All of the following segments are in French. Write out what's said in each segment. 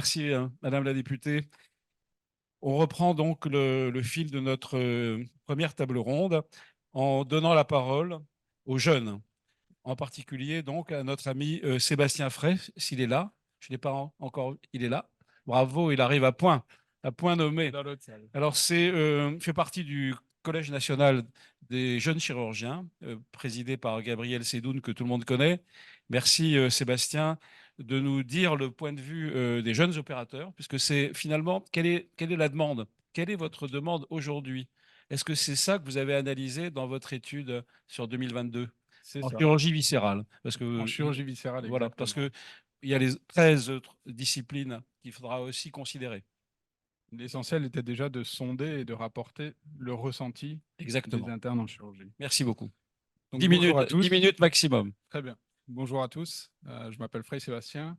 Merci, Madame la députée. On reprend donc le fil de notre première table ronde en donnant la parole aux jeunes, en particulier donc à notre ami Sébastien Frey, s'il est là. Je ne l'ai pas encore, il est là. Bravo, il arrive à point nommé. Dans l'autre salle. Alors, fait partie du Collège national des jeunes chirurgiens, présidé par Gabriel Sédoun, que tout le monde connaît. Merci, Sébastien, de nous dire le point de vue des jeunes opérateurs, puisque c'est finalement, quelle est la demande? Quelle est votre demande aujourd'hui? Est-ce que c'est ça que vous avez analysé dans votre étude sur 2022 C'est en ça. chirurgie viscérale? En chirurgie viscérale, Voilà, parce exactement. que il y a les 13 autres disciplines qu'il faudra aussi considérer. L'essentiel était déjà de sonder et de rapporter le ressenti des Exactement. internes en chirurgie. Merci beaucoup. Donc 10 bonjour minutes, à 10 tous. minutes maximum. Très bien. Bonjour à tous. Je m'appelle Frey Sébastien.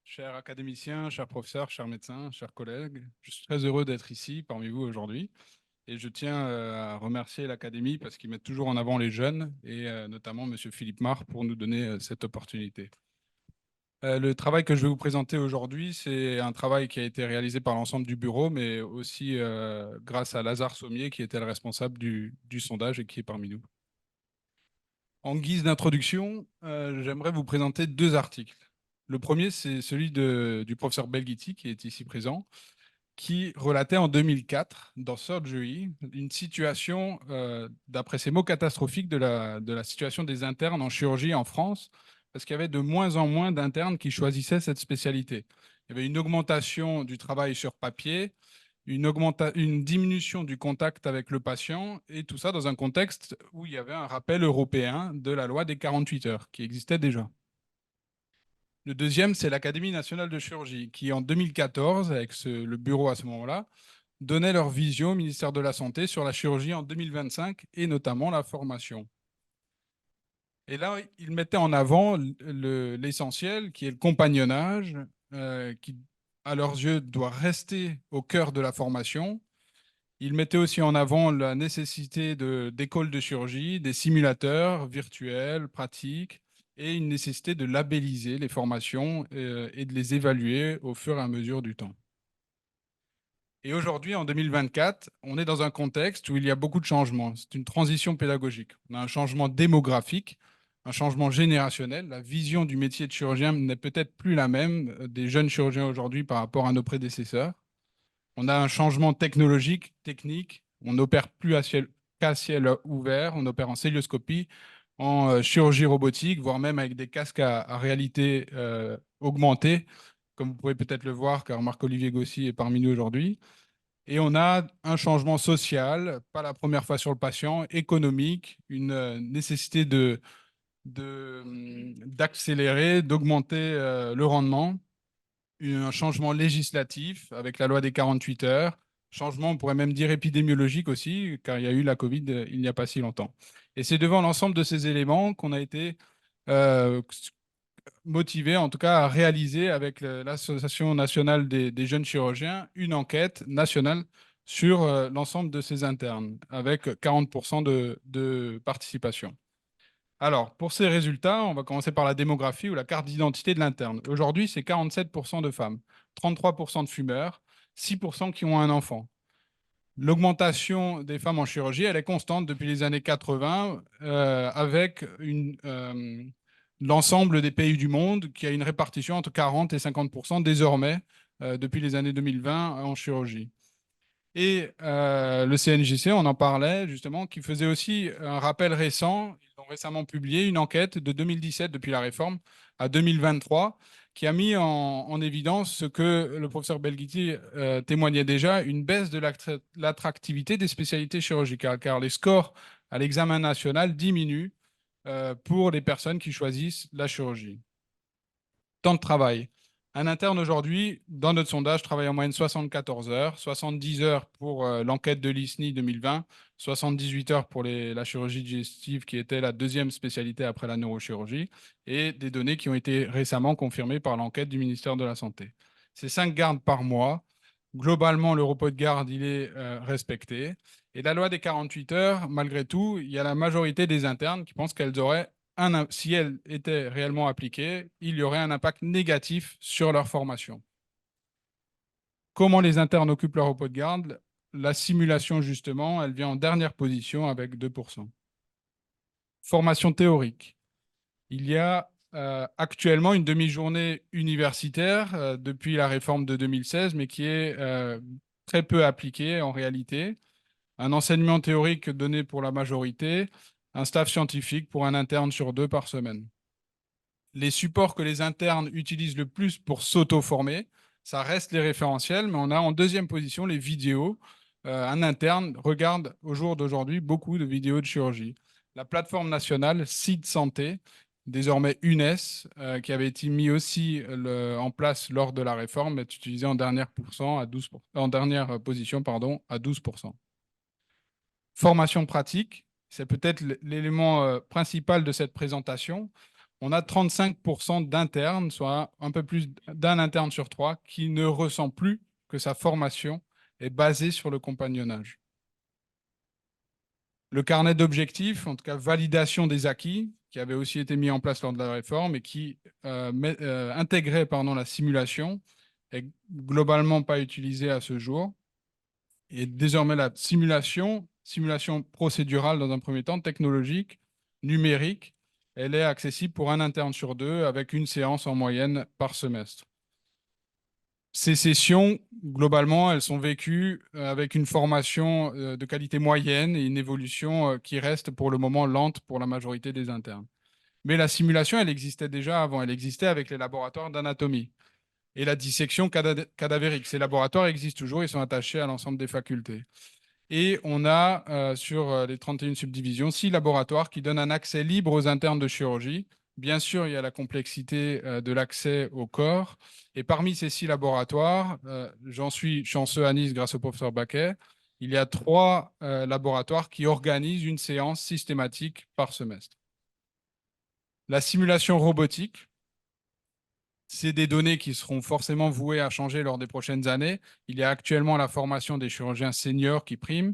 Cher académicien, cher professeur, cher médecin, chers collègues, je suis très heureux d'être ici parmi vous aujourd'hui. Et je tiens à remercier l'Académie parce qu'ils mettent toujours en avant les jeunes et notamment M. Philippe Marr pour nous donner cette opportunité. Le travail que je vais vous présenter aujourd'hui, c'est un travail qui a été réalisé par l'ensemble du bureau, mais aussi grâce à Lazare Sommier, qui était le responsable du sondage et qui est parmi nous. En guise d'introduction, j'aimerais vous présenter deux articles. Le premier, c'est celui du professeur Belghiti, qui est ici présent, qui relatait en 2004, dans Surgery, une situation, d'après ses mots, catastrophique de la situation des internes en chirurgie en France, parce qu'il y avait de moins en moins d'internes qui choisissaient cette spécialité. Il y avait une augmentation du travail sur papier, une diminution du contact avec le patient, et tout ça dans un contexte où il y avait un rappel européen de la loi des 48 heures, qui existait déjà. Le deuxième, c'est l'Académie nationale de chirurgie, qui en 2014, avec le bureau à ce moment-là, donnait leur vision au ministère de la Santé sur la chirurgie en 2025 et notamment la formation. Et là, ils mettaient en avant l'essentiel, qui est le compagnonnage, qui, à leurs yeux, doit rester au cœur de la formation. Ils mettaient aussi en avant la nécessité d'écoles de chirurgie, des simulateurs virtuels, pratiques, et une nécessité de labelliser les formations et de les évaluer au fur et à mesure du temps. Et aujourd'hui, en 2024, on est dans un contexte où il y a beaucoup de changements. C'est une transition pédagogique. On a un changement démographique, un changement générationnel. La vision du métier de chirurgien n'est peut-être plus la même des jeunes chirurgiens aujourd'hui par rapport à nos prédécesseurs. On a un changement technologique, technique. On n'opère plus qu'à ciel ouvert. On opère en célioscopie, en chirurgie robotique, voire même avec des casques à réalité augmentée, comme vous pouvez peut-être le voir, car Marc-Olivier Gossy est parmi nous aujourd'hui. Et on a un changement social, pas la première fois sur le patient, économique, une nécessité d'accélérer, d'augmenter le rendement, un changement législatif avec la loi des 48 heures, changement, on pourrait même dire épidémiologique aussi, car il y a eu la Covid il n'y a pas si longtemps. Et c'est devant l'ensemble de ces éléments qu'on a été euh, motivé, en tout cas, à réaliser avec l'Association nationale des jeunes chirurgiens une enquête nationale sur l'ensemble de ces internes, avec 40% de participation. Alors, pour ces résultats, on va commencer par la démographie ou la carte d'identité de l'interne. Aujourd'hui, c'est 47% de femmes, 33% de fumeurs, 6% qui ont un enfant. L'augmentation des femmes en chirurgie, elle est constante depuis les années 80, avec l'ensemble des pays du monde qui a une répartition entre 40 et 50% désormais, depuis les années 2020 en chirurgie. Et le CNJC, on en parlait justement, qui faisait aussi un rappel récent. Ils ont récemment publié une enquête de 2017, depuis la réforme, à 2023, qui a mis en évidence ce que le professeur Belghiti témoignait déjà, une baisse de l'attractivité des spécialités chirurgicales, car les scores à l'examen national diminuent pour les personnes qui choisissent la chirurgie. Temps de travail. Un interne aujourd'hui, dans notre sondage, travaille en moyenne 74 heures, 70 heures pour l'enquête de l'ISNI 2020, 78 heures pour la chirurgie digestive qui était la deuxième spécialité après la neurochirurgie, et des données qui ont été récemment confirmées par l'enquête du ministère de la Santé. C'est 5 gardes par mois. Globalement, le repos de garde, il est respecté. Et la loi des 48 heures, malgré tout, il y a la majorité des internes qui pensent qu'elles auraient si elles étaient réellement appliquées, il y aurait un impact négatif sur leur formation. Comment les internes occupent leur repos de garde? La simulation, justement, elle vient en dernière position avec 2%. Formation théorique. Il y a actuellement une demi-journée universitaire depuis la réforme de 2016, mais qui est très peu appliquée en réalité. Un enseignement théorique donné pour la majorité, un staff scientifique pour un interne sur 2 par semaine. Les supports que les internes utilisent le plus pour s'auto-former, ça reste les référentiels, mais on a en deuxième position les vidéos. Un interne regarde au jour d'aujourd'hui beaucoup de vidéos de chirurgie. La plateforme nationale Site Santé, désormais UNES, qui avait été mis aussi en place lors de la réforme, est utilisée en en dernière position à 12%. Formation pratique, c'est peut-être l'élément principal de cette présentation. On a 35% d'internes, soit un peu plus d'un interne sur 3, qui ne ressent plus que sa formation est basée sur le compagnonnage. Le carnet d'objectifs, en tout cas validation des acquis, qui avait aussi été mis en place lors de la réforme et qui intégrait la simulation, est globalement pas utilisé à ce jour. Et désormais, la simulation procédurale dans un premier temps, technologique, numérique, elle est accessible pour un interne sur 2 avec une séance en moyenne par semestre. Ces sessions, globalement, elles sont vécues avec une formation de qualité moyenne et une évolution qui reste pour le moment lente pour la majorité des internes. Mais la simulation, elle existait déjà avant. Elle existait avec les laboratoires d'anatomie et la dissection cadavérique. Ces laboratoires existent toujours, ils sont attachés à l'ensemble des facultés. Et on a sur les 31 subdivisions 6 laboratoires qui donnent un accès libre aux internes de chirurgie. Bien sûr, il y a la complexité de l'accès au corps. Et parmi ces 6 laboratoires, j'en suis chanceux à Nice grâce au professeur Baquet, il y a 3 laboratoires qui organisent une séance systématique par semestre. La simulation robotique, c'est des données qui seront forcément vouées à changer lors des prochaines années. Il y a actuellement la formation des chirurgiens seniors qui prime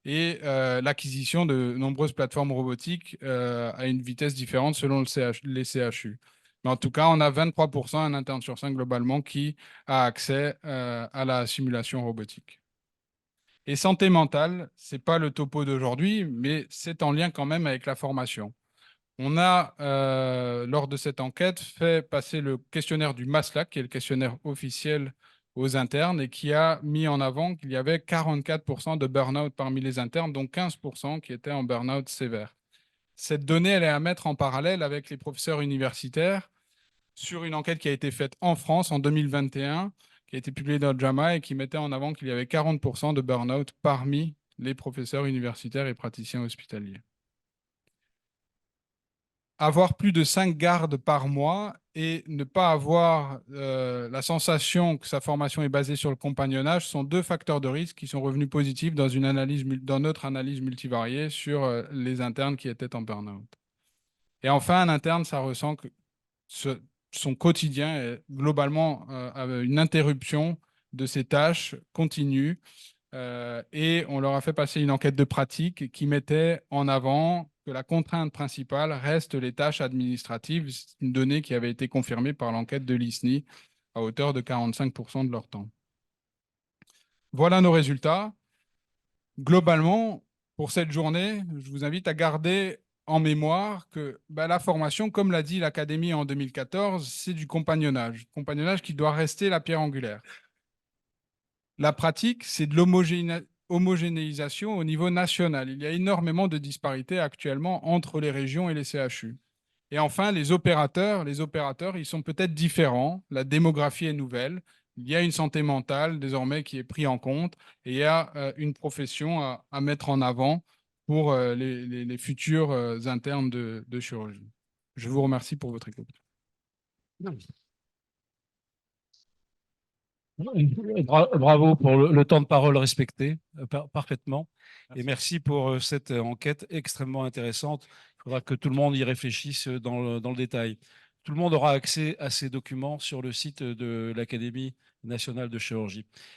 et l'acquisition de nombreuses plateformes robotiques à une vitesse différente selon les CHU. Mais en tout cas, on a 23%, un interne sur 5 globalement, qui a accès à la simulation robotique. Et santé mentale, ce n'est pas le topo d'aujourd'hui, mais c'est en lien quand même avec la formation. On a, lors de cette enquête, fait passer le questionnaire du MASLAC, qui est le questionnaire officiel aux internes, et qui a mis en avant qu'il y avait 44% de burn-out parmi les internes, dont 15% qui étaient en burn-out sévère. Cette donnée, elle est à mettre en parallèle avec les professeurs universitaires sur une enquête qui a été faite en France en 2021, qui a été publiée dans JAMA et qui mettait en avant qu'il y avait 40% de burn-out parmi les professeurs universitaires et praticiens hospitaliers. Avoir plus de 5 gardes par mois et ne pas avoir la sensation que sa formation est basée sur le compagnonnage sont 2 facteurs de risque qui sont revenus positifs dans notre analyse multivariée sur les internes qui étaient en burn-out. Et enfin, un interne, ça ressent que son quotidien est globalement une interruption de ses tâches continues. Et on leur a fait passer une enquête de pratique qui mettait en avant que la contrainte principale reste les tâches administratives, une donnée qui avait été confirmée par l'enquête de l'ISNI à hauteur de 45% de leur temps. Voilà nos résultats. Globalement, pour cette journée, je vous invite à garder en mémoire que la formation, comme l'a dit l'Académie en 2014, c'est du compagnonnage. Compagnonnage qui doit rester la pierre angulaire. La pratique, c'est de l'homogénéisation au niveau national. Il y a énormément de disparités actuellement entre les régions et les CHU. Et enfin, les opérateurs, ils sont peut-être différents. La démographie est nouvelle. Il y a une santé mentale désormais qui est prise en compte et il y a une profession à mettre en avant pour les futurs internes de chirurgie. Je vous remercie pour votre écoute. Bravo pour le temps de parole respecté parfaitement. Merci. Et merci pour cette enquête extrêmement intéressante. Il faudra que tout le monde y réfléchisse dans le détail. Tout le monde aura accès à ces documents sur le site de l'Académie nationale de chirurgie.